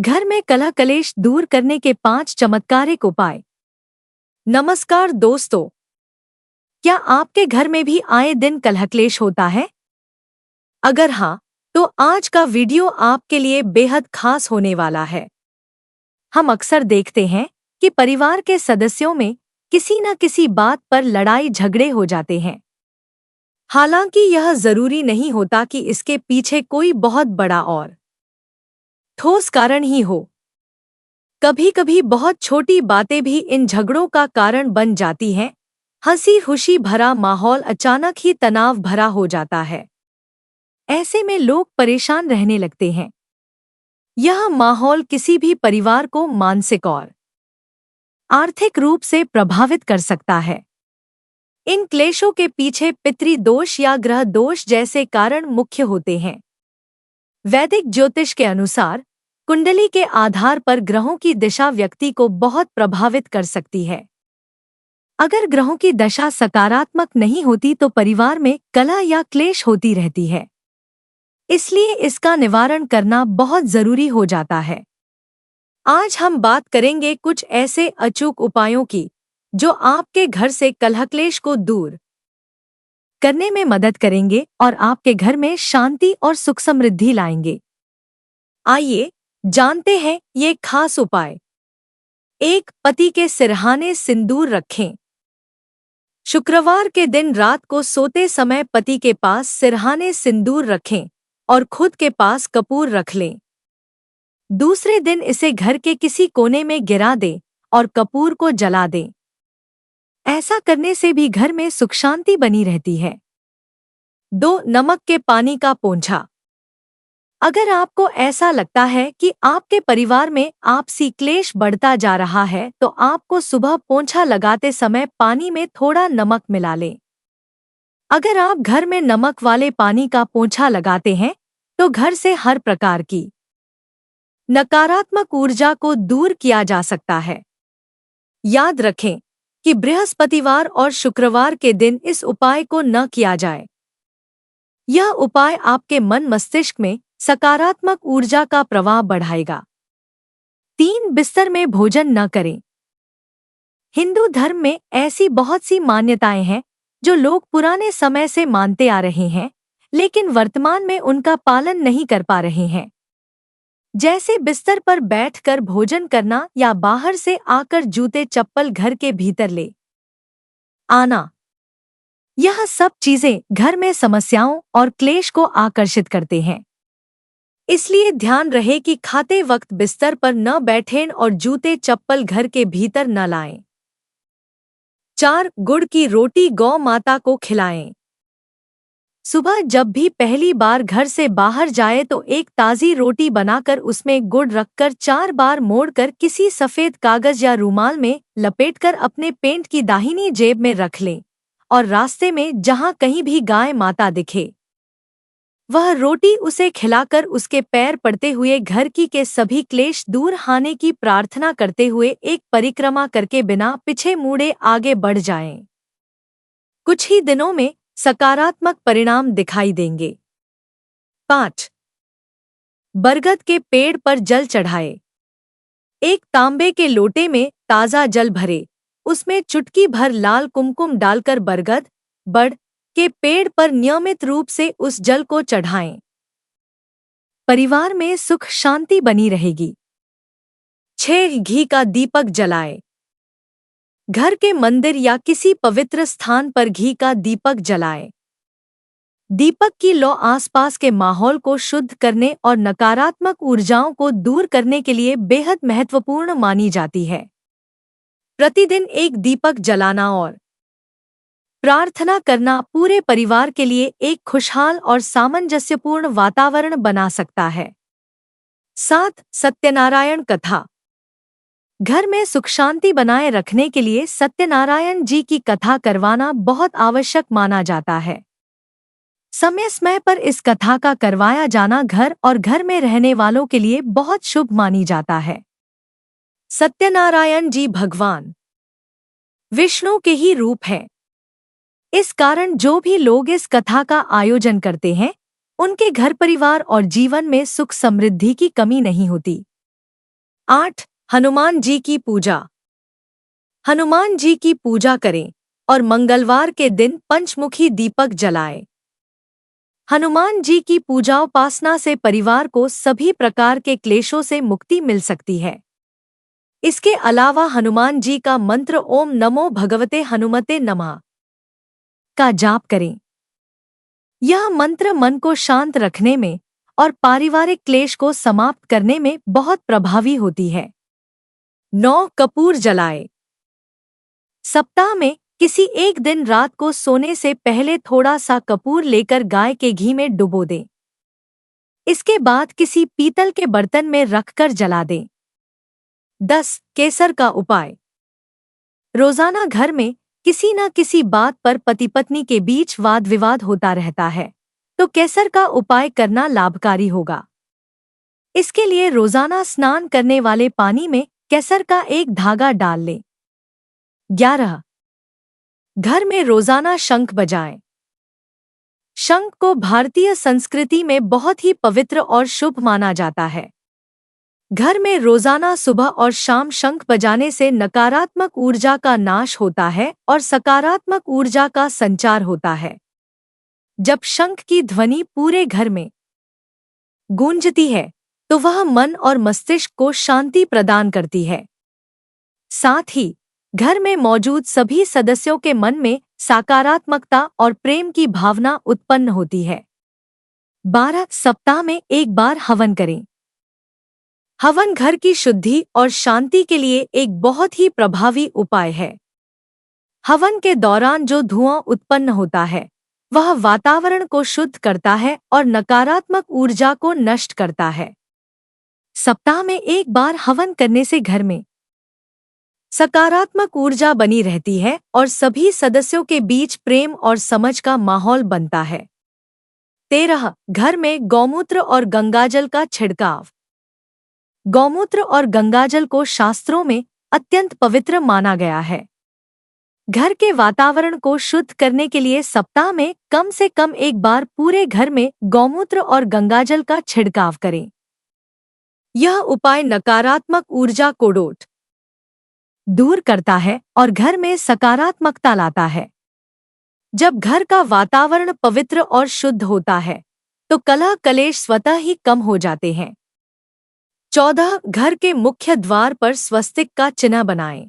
घर में कलह कलेश दूर करने के 5 चमत्कारिक उपाय। नमस्कार दोस्तों, क्या आपके घर में भी आए दिन कलह क्लेश होता है? अगर हाँ, तो आज का वीडियो आपके लिए बेहद खास होने वाला है। हम अक्सर देखते हैं कि परिवार के सदस्यों में किसी न किसी बात पर लड़ाई झगड़े हो जाते हैं। हालांकि यह जरूरी नहीं होता कि इसके पीछे कोई बहुत बड़ा और ठोस कारण ही हो। कभी कभी बहुत छोटी बातें भी इन झगड़ों का कारण बन जाती हैं। हंसी खुशी भरा माहौल अचानक ही तनाव भरा हो जाता है। ऐसे में लोग परेशान रहने लगते हैं। यह माहौल किसी भी परिवार को मानसिक और आर्थिक रूप से प्रभावित कर सकता है। इन क्लेशों के पीछे पितृ दोष या ग्रह दोष जैसे कारण मुख्य होते हैं। वैदिक ज्योतिष के अनुसार कुंडली के आधार पर ग्रहों की दिशा व्यक्ति को बहुत प्रभावित कर सकती है। अगर ग्रहों की दशा सकारात्मक नहीं होती तो परिवार में कलह या क्लेश होती रहती है। इसलिए इसका निवारण करना बहुत जरूरी हो जाता है। आज हम बात करेंगे कुछ ऐसे अचूक उपायों की जो आपके घर से कलह क्लेश को दूर करने में मदद करेंगे और आपके घर में शांति और सुख समृद्धि लाएंगे। आइए जानते हैं ये खास उपाय। 1. पति के सिरहाने सिंदूर रखें। शुक्रवार के दिन रात को सोते समय पति के पास सिरहाने सिंदूर रखें और खुद के पास कपूर रख लें। दूसरे दिन इसे घर के किसी कोने में गिरा दें और कपूर को जला दें। ऐसा करने से भी घर में सुख शांति बनी रहती है। 2. नमक के पानी का पोंछा। अगर आपको ऐसा लगता है कि आपके परिवार में आपसी क्लेश बढ़ता जा रहा है तो आपको सुबह पोंछा लगाते समय पानी में थोड़ा नमक मिला लें। अगर आप घर में नमक वाले पानी का पोंछा लगाते हैं तो घर से हर प्रकार की नकारात्मक ऊर्जा को दूर किया जा सकता है। याद रखें कि बृहस्पतिवार और शुक्रवार के दिन इस उपाय को न किया जाए। यह उपाय आपके मन मस्तिष्क में सकारात्मक ऊर्जा का प्रवाह बढ़ाएगा। 3. बिस्तर में भोजन न करें। हिंदू धर्म में ऐसी बहुत सी मान्यताएं हैं जो लोग पुराने समय से मानते आ रहे हैं, लेकिन वर्तमान में उनका पालन नहीं कर पा रहे हैं। जैसे बिस्तर पर बैठकर भोजन करना या बाहर से आकर जूते चप्पल घर के भीतर ले आना। यह सब चीजें घर में समस्याओं और क्लेश को आकर्षित करते हैं। इसलिए ध्यान रहे कि खाते वक्त बिस्तर पर न बैठें और जूते चप्पल घर के भीतर न लाएं। 4. गुड़ की रोटी गौ माता को खिलाएं। सुबह जब भी पहली बार घर से बाहर जाए तो एक ताज़ी रोटी बनाकर उसमें गुड़ रखकर 4 बार मोड़कर किसी सफ़ेद कागज या रूमाल में लपेटकर अपने पेंट की दाहिनी जेब में रख लें और रास्ते में जहां कहीं भी गाय माता दिखे वह रोटी उसे खिलाकर उसके पैर पड़ते हुए घर की के सभी क्लेश दूर होने की प्रार्थना करते हुए एक परिक्रमा करके बिना पीछे मुड़े आगे बढ़ जाएं। कुछ ही दिनों में सकारात्मक परिणाम दिखाई देंगे। 5. बरगद के पेड़ पर जल चढ़ाए। एक तांबे के लोटे में ताज़ा जल भरे, उसमें चुटकी भर लाल कुमकुम डालकर बरगद बड़ के पेड़ पर नियमित रूप से उस जल को चढ़ाएं। परिवार में सुख शांति बनी रहेगी। 6. घी का दीपक जलाएं। घर के मंदिर या किसी पवित्र स्थान पर घी का दीपक जलाएं। दीपक की लौ आसपास के माहौल को शुद्ध करने और नकारात्मक ऊर्जाओं को दूर करने के लिए बेहद महत्वपूर्ण मानी जाती है। प्रतिदिन एक दीपक जलाना और प्रार्थना करना पूरे परिवार के लिए एक खुशहाल और सामंजस्यपूर्ण वातावरण बना सकता है। 7. सत्यनारायण कथा। घर में सुख शांति बनाए रखने के लिए सत्यनारायण जी की कथा करवाना बहुत आवश्यक माना जाता है। समय समय पर इस कथा का करवाया जाना घर और घर में रहने वालों के लिए बहुत शुभ मानी जाता है। सत्यनारायण जी भगवान विष्णु के ही रूप हैं। इस कारण जो भी लोग इस कथा का आयोजन करते हैं उनके घर परिवार और जीवन में सुख समृद्धि की कमी नहीं होती। 8. हनुमान जी की पूजा। हनुमान जी की पूजा करें और मंगलवार के दिन पंचमुखी दीपक जलाएं। हनुमान जी की पूजा उपासना से परिवार को सभी प्रकार के क्लेशों से मुक्ति मिल सकती है। इसके अलावा हनुमान जी का मंत्र ओम नमो भगवते हनुमते नमः का जाप करें। यह मंत्र मन को शांत रखने में और पारिवारिक क्लेश को समाप्त करने में बहुत प्रभावी होती है। 9. कपूर जलाए। सप्ताह में किसी एक दिन रात को सोने से पहले थोड़ा सा कपूर लेकर गाय के घी में डुबो दें। इसके बाद किसी पीतल के बर्तन में रखकर जला दें। 10. केसर का उपाय। रोजाना घर में किसी न किसी बात पर पति पत्नी के बीच वाद विवाद होता रहता है, तो केसर का उपाय करना लाभकारी होगा। इसके लिए रोजाना स्नान करने वाले पानी में केसर का एक धागा डाल लें। 11. घर में रोजाना शंख बजाएं। शंख को भारतीय संस्कृति में बहुत ही पवित्र और शुभ माना जाता है। घर में रोजाना सुबह और शाम शंख बजाने से नकारात्मक ऊर्जा का नाश होता है और सकारात्मक ऊर्जा का संचार होता है। जब शंख की ध्वनि पूरे घर में गूंजती है तो वह मन और मस्तिष्क को शांति प्रदान करती है। साथ ही घर में मौजूद सभी सदस्यों के मन में सकारात्मकता और प्रेम की भावना उत्पन्न होती है। 12. सप्ताह में एक बार हवन करें। हवन घर की शुद्धि और शांति के लिए एक बहुत ही प्रभावी उपाय है। हवन के दौरान जो धुआं उत्पन्न होता है वह वातावरण को शुद्ध करता है और नकारात्मक ऊर्जा को नष्ट करता है। सप्ताह में एक बार हवन करने से घर में सकारात्मक ऊर्जा बनी रहती है और सभी सदस्यों के बीच प्रेम और समझ का माहौल बनता है। 13. घर में गौमूत्र और गंगाजल का छिड़काव। गौमूत्र और गंगाजल को शास्त्रों में अत्यंत पवित्र माना गया है। घर के वातावरण को शुद्ध करने के लिए सप्ताह में कम से कम एक बार पूरे घर में गौमूत्र और गंगाजल का छिड़काव करें। यह उपाय नकारात्मक ऊर्जा को दूर करता है और घर में सकारात्मकता लाता है। जब घर का वातावरण पवित्र और शुद्ध होता है तो कलह कलेश स्वतः ही कम हो जाते हैं। 14. घर के मुख्य द्वार पर स्वस्तिक का चिन्ह बनाएं।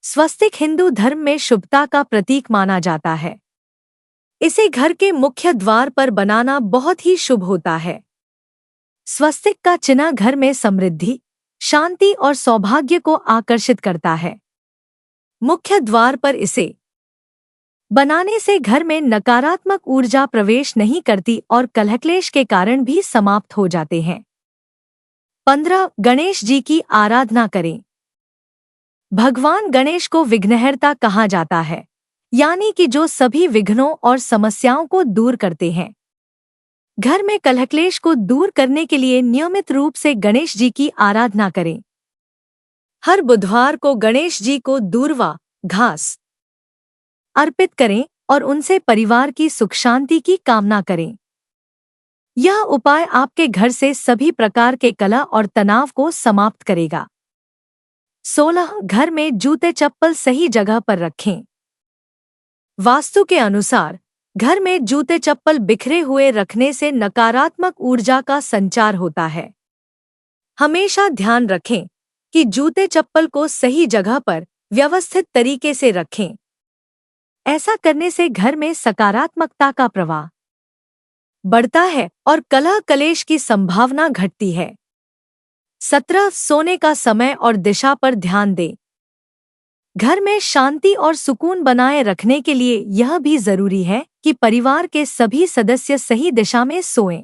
स्वस्तिक हिंदू धर्म में शुभता का प्रतीक माना जाता है। इसे घर के मुख्य द्वार पर बनाना बहुत ही शुभ होता है। स्वस्तिक का चिन्ह घर में समृद्धि, शांति और सौभाग्य को आकर्षित करता है। मुख्य द्वार पर इसे बनाने से घर में नकारात्मक ऊर्जा प्रवेश नहीं करती और कलह-क्लेश के कारण भी समाप्त हो जाते हैं। 15. गणेश जी की आराधना करें। भगवान गणेश को विघ्नहर्ता कहा जाता है, यानी कि जो सभी विघ्नों और समस्याओं को दूर करते हैं। घर में कलह-क्लेश को दूर करने के लिए नियमित रूप से गणेश जी की आराधना करें। हर बुधवार को गणेश जी को दूर्वा घास अर्पित करें और उनसे परिवार की सुख शांति की कामना करें। यह उपाय आपके घर से सभी प्रकार के कलह और तनाव को समाप्त करेगा। 16. घर में जूते चप्पल सही जगह पर रखें। वास्तु के अनुसार घर में जूते चप्पल बिखरे हुए रखने से नकारात्मक ऊर्जा का संचार होता है। हमेशा ध्यान रखें कि जूते चप्पल को सही जगह पर व्यवस्थित तरीके से रखें। ऐसा करने से घर में सकारात्मकता का प्रवाह बढ़ता है और कलह कलेश की संभावना घटती है। 17. सोने का समय और दिशा पर ध्यान दें। घर में शांति और सुकून बनाए रखने के लिए यह भी जरूरी है कि परिवार के सभी सदस्य सही दिशा में सोएं।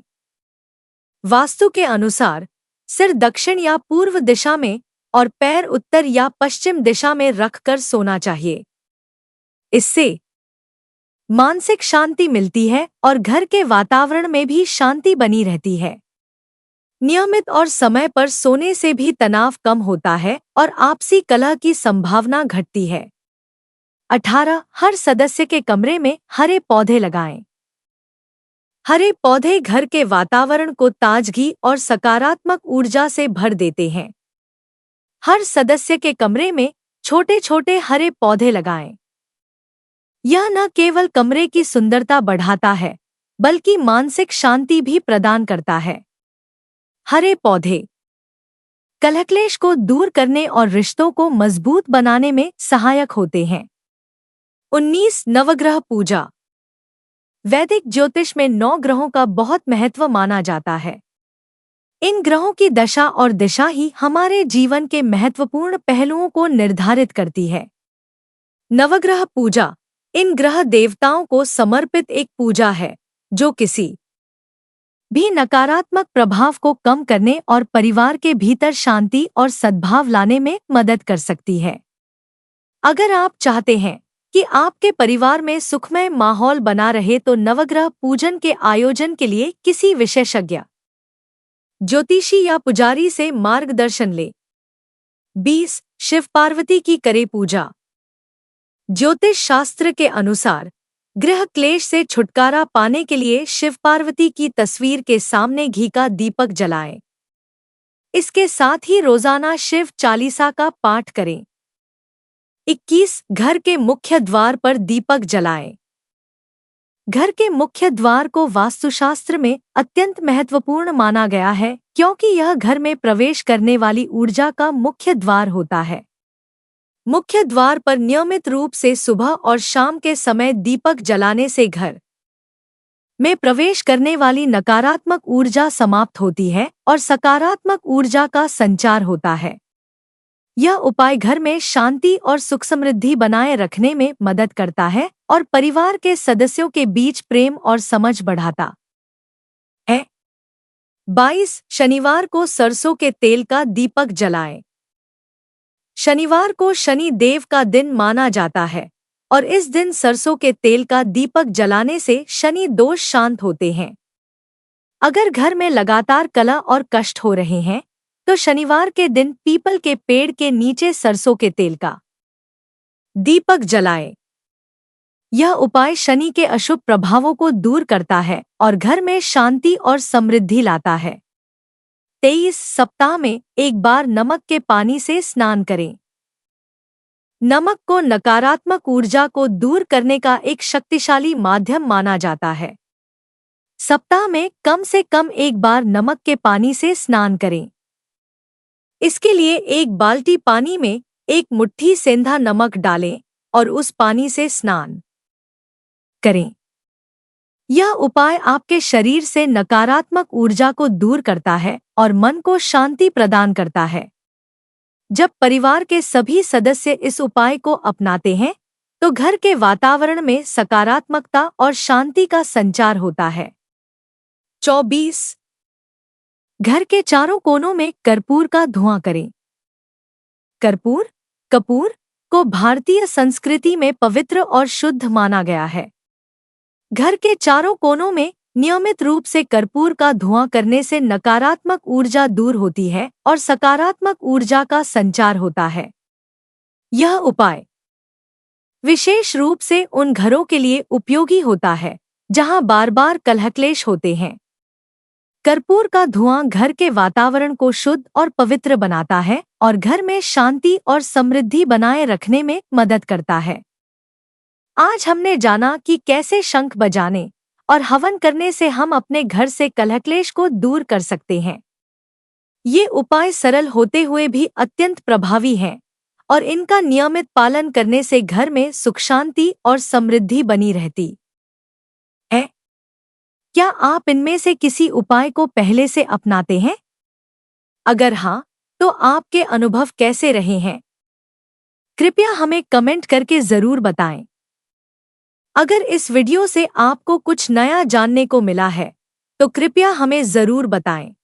वास्तु के अनुसार सिर दक्षिण या पूर्व दिशा में और पैर उत्तर या पश्चिम दिशा में रखकर सोना चाहिए। इससे मानसिक शांति मिलती है और घर के वातावरण में भी शांति बनी रहती है। नियमित और समय पर सोने से भी तनाव कम होता है और आपसी कलह की संभावना घटती है। 18. हर सदस्य के कमरे में हरे पौधे लगाएं। हरे पौधे घर के वातावरण को ताजगी और सकारात्मक ऊर्जा से भर देते हैं। हर सदस्य के कमरे में छोटे छोटे हरे पौधे लगाएं। यह न केवल कमरे की सुंदरता बढ़ाता है, बल्कि मानसिक शांति भी प्रदान करता है। हरे पौधे कलह-क्लेश को दूर करने और रिश्तों को मजबूत बनाने में सहायक होते हैं। 19 नवग्रह पूजा। वैदिक ज्योतिष में 9 ग्रहों का बहुत महत्व माना जाता है। इन ग्रहों की दशा और दिशा ही हमारे जीवन के महत्वपूर्ण पहलुओं को निर्धारित करती है। नवग्रह पूजा इन ग्रह देवताओं को समर्पित एक पूजा है जो किसी भी नकारात्मक प्रभाव को कम करने और परिवार के भीतर शांति और सद्भाव लाने में मदद कर सकती है। अगर आप चाहते हैं कि आपके परिवार में सुखमय माहौल बना रहे तो नवग्रह पूजन के आयोजन के लिए किसी विशेषज्ञ, ज्योतिषी या पुजारी से मार्गदर्शन लें। 20 शिव पार्वती की करें पूजा। ज्योतिष शास्त्र के अनुसार गृह क्लेश से छुटकारा पाने के लिए शिव पार्वती की तस्वीर के सामने घी का दीपक जलाएं। इसके साथ ही रोजाना शिव चालीसा का पाठ करें। 21 घर के मुख्य द्वार पर दीपक जलाएं। घर के मुख्य द्वार को वास्तुशास्त्र में अत्यंत महत्वपूर्ण माना गया है, क्योंकि यह घर में प्रवेश करने वाली ऊर्जा का मुख्य द्वार होता है। मुख्य द्वार पर नियमित रूप से सुबह और शाम के समय दीपक जलाने से घर में प्रवेश करने वाली नकारात्मक ऊर्जा समाप्त होती है और सकारात्मक ऊर्जा का संचार होता है। यह उपाय घर में शांति और सुख समृद्धि बनाए रखने में मदद करता है और परिवार के सदस्यों के बीच प्रेम और समझ बढ़ाता है। 22 शनिवार को सरसों के तेल का दीपक जलाएं। शनिवार को शनि देव का दिन माना जाता है और इस दिन सरसों के तेल का दीपक जलाने से शनि दोष शांत होते हैं। अगर घर में लगातार कलह और कष्ट हो रहे हैं तो शनिवार के दिन पीपल के पेड़ के नीचे सरसों के तेल का दीपक जलाएं। यह उपाय शनि के अशुभ प्रभावों को दूर करता है और घर में शांति और समृद्धि लाता है। 23 सप्ताह में एक बार नमक के पानी से स्नान करें। नमक को नकारात्मक ऊर्जा को दूर करने का एक शक्तिशाली माध्यम माना जाता है। सप्ताह में कम से कम एक बार नमक के पानी से स्नान करें। इसके लिए एक बाल्टी पानी में एक मुट्ठी सेंधा नमक डालें और उस पानी से स्नान करें। यह उपाय आपके शरीर से नकारात्मक ऊर्जा को दूर करता है और मन को शांति प्रदान करता है। जब परिवार के सभी सदस्य इस उपाय को अपनाते हैं तो घर के वातावरण में सकारात्मकता और शांति का संचार होता है। 24 घर के चारों कोनों में कर्पूर का धुआं करें। कपूर को भारतीय संस्कृति में पवित्र और शुद्ध माना गया है। घर के चारों कोनों में नियमित रूप से कर्पूर का धुआं करने से नकारात्मक ऊर्जा दूर होती है और सकारात्मक ऊर्जा का संचार होता है। यह उपाय विशेष रूप से उन घरों के लिए उपयोगी होता है जहां बार-बार कलह-क्लेश होते हैं। कर्पूर का धुआं घर के वातावरण को शुद्ध और पवित्र बनाता है और घर में शांति और समृद्धि बनाए रखने में मदद करता है। आज हमने जाना कि कैसे शंख बजाने और हवन करने से हम अपने घर से कलह-क्लेश को दूर कर सकते हैं। ये उपाय सरल होते हुए भी अत्यंत प्रभावी हैं और इनका नियमित पालन करने से घर में सुख शांति और समृद्धि बनी रहती है। क्या आप इनमें से किसी उपाय को पहले से अपनाते हैं? अगर हाँ, तो आपके अनुभव कैसे रहे हैं? कृपया हमें कमेंट करके जरूर बताएं। अगर इस वीडियो से आपको कुछ नया जानने को मिला है तो कृपया हमें जरूर बताएं।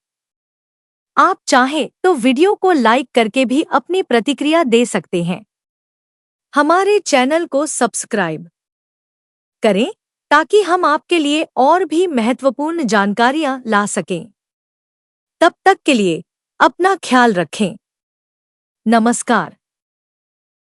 आप चाहें तो वीडियो को लाइक करके भी अपनी प्रतिक्रिया दे सकते हैं। हमारे चैनल को सब्सक्राइब करें ताकि हम आपके लिए और भी महत्वपूर्ण जानकारियां ला सकें। तब तक के लिए अपना ख्याल रखें। नमस्कार।